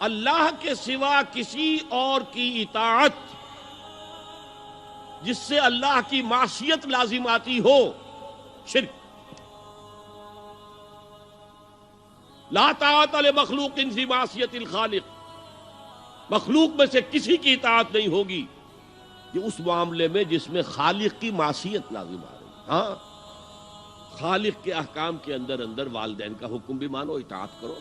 اللہ کے سوا کسی اور کی اطاعت جس سے اللہ کی معصیت لازم آتی ہو، شرک۔ لا طاعت لمخلوق فی معصیت الخالق، مخلوق میں سے کسی کی اطاعت نہیں ہوگی یہ اس معاملے میں جس میں خالق کی معصیت لازم آ رہی۔ ہاں، خالق کے احکام کے اندر والدین کا حکم بھی مانو، اطاعت کرو،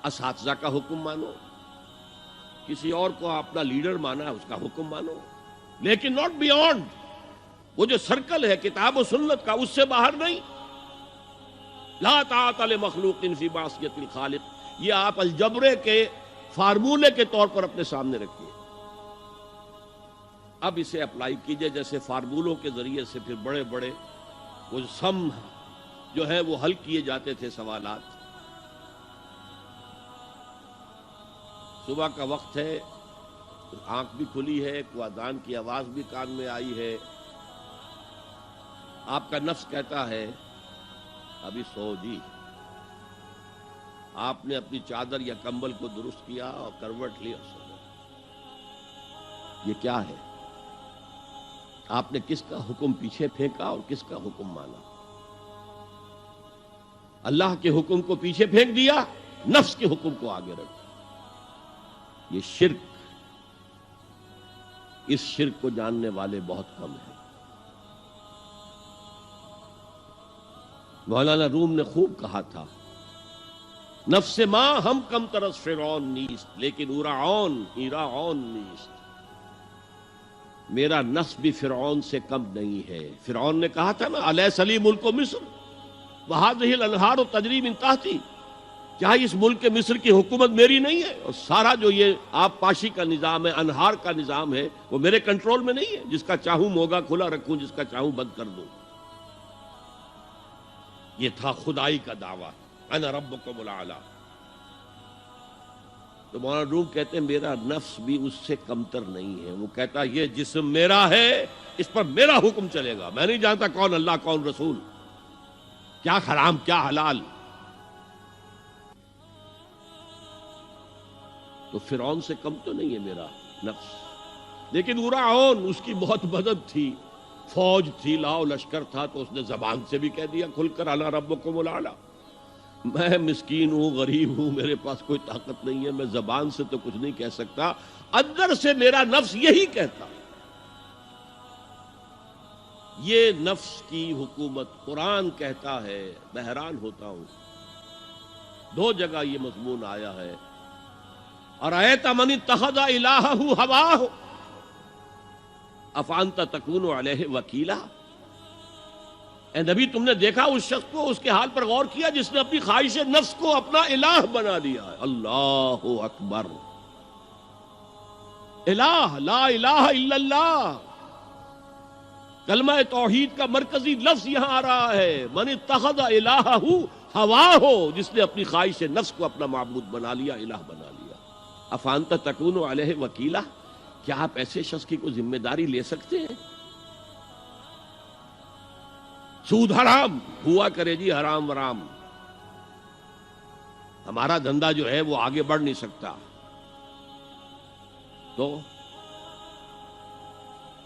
اساتذہ کا حکم مانو، کسی اور کو اپنا لیڈر مانا ہے اس کا حکم مانو، لیکن ناٹ بیونڈ۔ وہ جو سرکل ہے کتاب و سنت کا، اس سے باہر نہیں۔ لا طاعت لمخلوق فی معصیت الخالق، یہ آپ الجبرے کے فارمولے کے طور پر اپنے سامنے رکھیے۔ اب اسے اپلائی کیجئے، جیسے فارمولوں کے ذریعے سے پھر بڑے بڑے وہ سم جو ہے وہ حل کیے جاتے تھے سوالات۔ صبح کا وقت ہے، آنکھ بھی کھلی ہے، کوئی اذان کی آواز بھی کان میں آئی ہے، آپ کا نفس کہتا ہے ابھی سو جی۔ آپ نے اپنی چادر یا کمبل کو درست کیا اور کروٹ لی اور سو گئے۔ یہ کیا ہے؟ آپ نے کس کا حکم پیچھے پھینکا اور کس کا حکم مانا؟ اللہ کے حکم کو پیچھے پھینک دیا، نفس کے حکم کو آگے رکھا۔ یہ شرک، اس شرک کو جاننے والے بہت کم ہیں۔ مولانا روم نے خوب کہا تھا، نفس ما ہم کم ترس فرعون نیست لیکن اورعون ایراعون نیست۔ میرا نفس بھی فرعون سے کم نہیں ہے۔ فرعون نے کہا تھا نا الیس لی ملک مصر وہذہ الانہار تجری من تحتی، کیا اس ملک مصر کی حکومت میری نہیں ہے؟ اور سارا جو یہ آب پاشی کا نظام ہے، انہار کا نظام ہے، وہ میرے کنٹرول میں نہیں ہے؟ جس کا چاہوں موگا کھلا رکھوں، جس کا چاہوں بند کر دوں۔ یہ تھا خدائی کا دعویٰ، انا ربکم الاعلی۔ تو مولانا روم کہتے ہیں میرا نفس بھی اس سے کمتر نہیں ہے۔ وہ کہتا یہ جسم میرا ہے، اس پر میرا حکم چلے گا، میں نہیں جانتا کون اللہ کون رسول، کیا حرام کیا حلال۔ تو فرعون سے کم تو نہیں ہے میرا نفس، لیکن اورعون اس کی بہت مدد تھی، فوج تھی، لاؤ لشکر تھا، تو اس نے زبان سے بھی کہہ دیا کھل کر انا ربکم الاعلی۔ میں مسکین ہوں، غریب ہوں، میرے پاس کوئی طاقت نہیں ہے، میں زبان سے تو کچھ نہیں کہہ سکتا، اندر سے میرا نفس یہی کہتا۔ یہ نفس کی حکومت قرآن کہتا ہے، میں حیران ہوتا ہوں، دو جگہ یہ مضمون آیا ہے، ارأیت من اتخذ الہہ ہواہ افانت تکون علیہ وکیلا۔ اے نبی تم نے دیکھا اس شخص کو، اس کے حال پر غور کیا جس نے اپنی خواہش نفس کو اپنا الہ بنا لیا ہے۔ اللہ اکبر، الہ، لا الہ الا اللہ، کلمہ توحید کا مرکزی لفظ یہاں آ رہا ہے، من اتخذ الہہ ہواہ، جس نے اپنی خواہش نفس کو اپنا معبود بنا لیا، الہ بنا لیا۔ افانت تکون علیہ وکیلا، کیا آپ ایسے شخص کی کوئی ذمہ داری لے سکتے ہیں؟ سود حرام ہوا کرے جی، حرام ورام، ہمارا دھندا جو ہے وہ آگے بڑھ نہیں سکتا۔ تو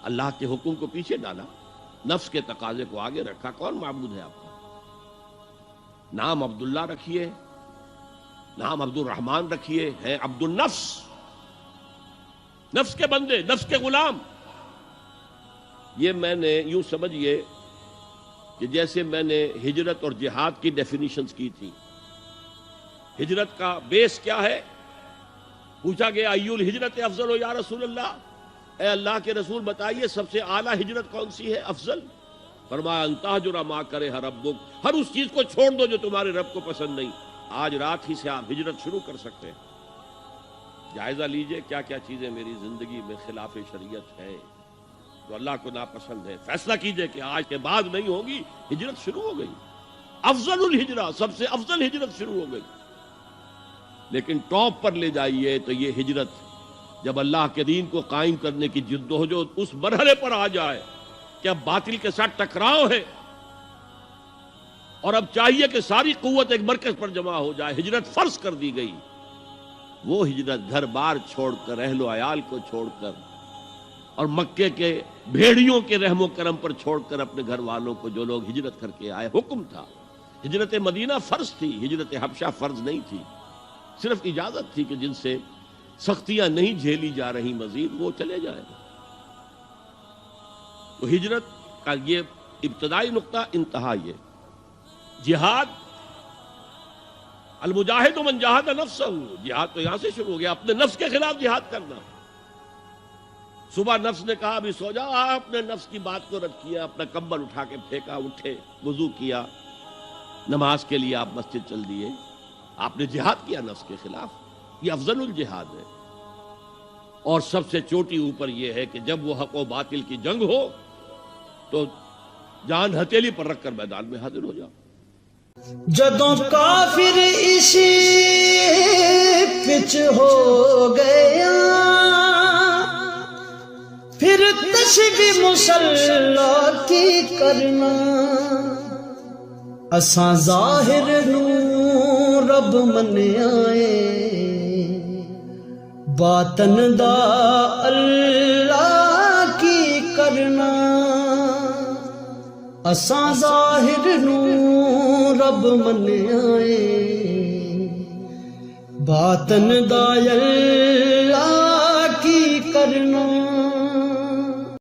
اللہ کے حکم کو پیچھے ڈالا، نفس کے تقاضے کو آگے رکھا۔ کون معبود ہے آپ کا؟ نام عبداللہ رکھیے، نام عبد الرحمن رکھیے، ہے عبد النفس، نفس کے بندے، نفس کے غلام۔ یہ میں نے یوں سمجھئے کہ جیسے میں نے ہجرت اور جہاد کی ڈیفینیشنز کی تھی۔ ہجرت کا بیس کیا ہے؟ پوچھا گیا ایو الہجرت افضل یا رسول اللہ، اے اللہ کے رسول بتائیے سب سے اعلیٰ ہجرت کون سی ہے، افضل؟ فرمایا ان تہجر ما کرہ ربک، ہر اس چیز کو چھوڑ دو جو تمہارے رب کو پسند نہیں۔ آج رات ہی سے آپ ہجرت شروع کر سکتے ہیں۔ جائزہ لیجئے کیا کیا چیزیں میری زندگی میں خلاف شریعت ہے، جو اللہ کو ناپسند ہے، فیصلہ کیجئے کہ آج کے بعد نہیں ہوگی۔ ہجرت شروع ہو گئی، افضل الہجرہ، سب سے افضل ہجرت شروع ہو گئی۔ لیکن ٹاپ پر لے جائیے تو یہ ہجرت جب اللہ کے دین کو قائم کرنے کی جدوجہد اس مرحلے پر آ جائے کہ اب باطل کے ساتھ ٹکراؤ ہے اور اب چاہیے کہ ساری قوت ایک مرکز پر جمع ہو جائے، ہجرت فرض کر دی گئی، وہ ہجرت گھر بار چھوڑ کر، اہل و عیال کو چھوڑ کر، اور مکے کے بھیڑیوں کے رحم و کرم پر چھوڑ کر اپنے گھر والوں کو جو لوگ ہجرت کر کے آئے، حکم تھا۔ ہجرت مدینہ فرض تھی، ہجرت حبشہ فرض نہیں تھی، صرف اجازت تھی کہ جن سے سختیاں نہیں جھیلی جا رہی مزید وہ چلے جائیں۔ تو ہجرت کا یہ ابتدائی نقطہ، انتہا یہ جہاد، المجاہد من جاہد نفسہ، جہاد تو یہاں سے شروع ہو گیا، اپنے نفس کے خلاف جہاد کرنا۔ صبح نفس نے کہا ابھی سو جاؤ، آپ نے نفس کی بات کو رد کیا، اپنا کمبل اٹھا کے پھینکا، اٹھے، وضو کیا، نماز کے لیے آپ مسجد چل دیے، آپ نے جہاد کیا نفس کے خلاف۔ یہ افضل الجہاد ہے، اور سب سے چوٹی اوپر یہ ہے کہ جب وہ حق و باطل کی جنگ ہو تو جان ہتھیلی پر رکھ کر میدان میں حاضر ہو جاؤ۔ جدوں کافر اسی پچ ہو گیا، پھر تشبیہ مسلح کی کرنا، اساں ظاہر نو رب منیا اے، باطن دا اللہ کی کرنا، اساں ظاہر نو رب منیا اے، باطن دا اللہ کی کرنا۔